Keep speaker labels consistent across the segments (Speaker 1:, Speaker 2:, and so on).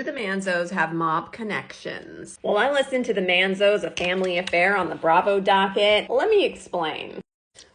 Speaker 1: The Manzos have mob connections. Well, I listened to the Manzos, A Family Affair on the Bravo docket. Let me explain.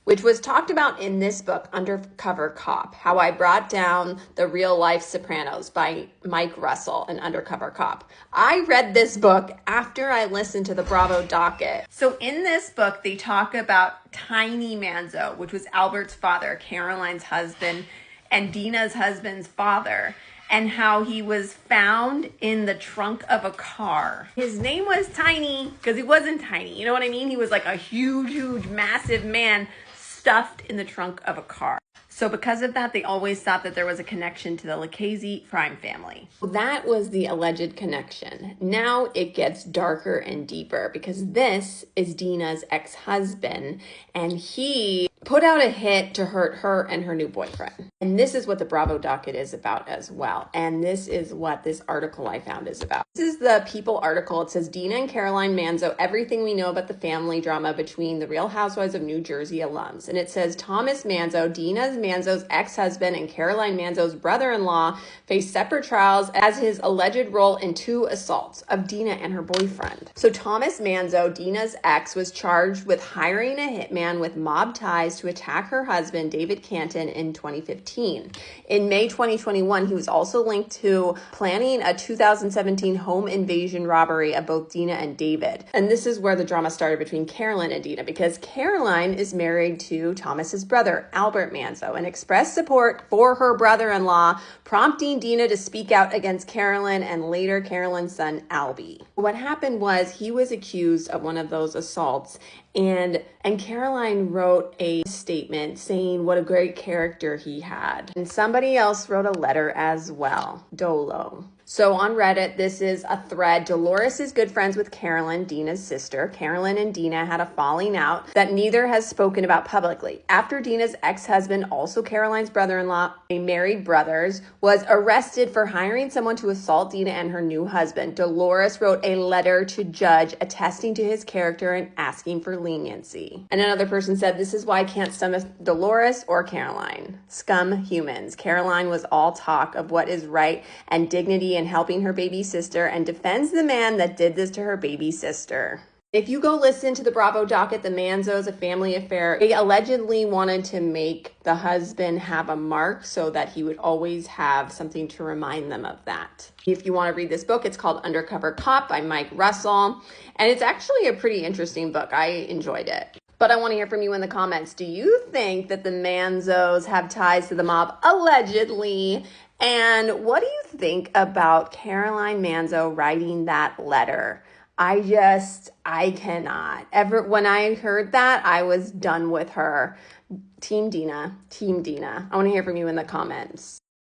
Speaker 1: Which was talked about in this book, Undercover Cop, How I Brought Down the Real Life Sopranos by Mike Russell, an undercover cop. I read this book after I listened to the Bravo docket. So in this book, they talk about Tiny Manzo, which was Albert's father, Caroline's husband, and Dina's husband's father, and how he was found in the trunk of a car. His name was Tiny because he wasn't tiny. You know what I mean? He was like a huge, massive man stuffed in the trunk of a car. So because of that, they always thought that there was a connection to the Lucchese crime family. That was the alleged connection. Now it gets darker and deeper because this is Dina's ex-husband, and he put out a hit to hurt her and her new boyfriend. And this is what the Bravo docket is about as well. And this is what this article I found is about. This is the People article. It says, Dina and Caroline Manzo, everything we know about the family drama between the Real Housewives of New Jersey alums. And it says, Thomas Manzo, Manzo's ex-husband, and Caroline Manzo's brother-in-law face separate trials as his alleged role in 2 assaults of Dina and her boyfriend. So Thomas Manzo, Dina's ex, was charged with hiring a hitman with mob ties to attack her husband, David Canton, in 2015. In May 2021, he was also linked to planning a 2017 home invasion robbery of both Dina and David. And this is where the drama started between Caroline and Dina, because Caroline is married to Thomas's brother, Albert Manzo, and expressed support for her brother-in-law, prompting Dina to speak out against Caroline and later Caroline's son, Albie. What happened was he was accused of one of those assaults, and Caroline wrote a statement saying what a great character he had. And somebody else wrote a letter as well, Dolo. So on Reddit, this is a thread. Dolores is good friends with Carolyn, Dina's sister. Carolyn and Dina had a falling out that neither has spoken about publicly. After Dina's ex-husband, also Caroline's brother-in-law, a married brothers, was arrested for hiring someone to assault Dina and her new husband, Dolores wrote a letter to judge attesting to his character and asking for leniency. And another person said, this is why I can't stomach Dolores or Caroline. Scum humans. Caroline was all talk of what is right and dignity and helping her baby sister, and defends the man that did this to her baby sister. If you go listen to the Bravo docket, the Manzos, A Family Affair, they allegedly wanted to make the husband have a mark so that he would always have something to remind them of that. If you want to read this book, it's called Undercover Cop by Mike Russell, and it's actually a pretty interesting book. I enjoyed it. But I want to hear from you in the comments. Do you think that the Manzos have ties to the mob? Allegedly. And what do you think about Caroline Manzo writing that letter? I cannot. When I heard that, I was done with her. Team Dina. I want to hear from you in the comments.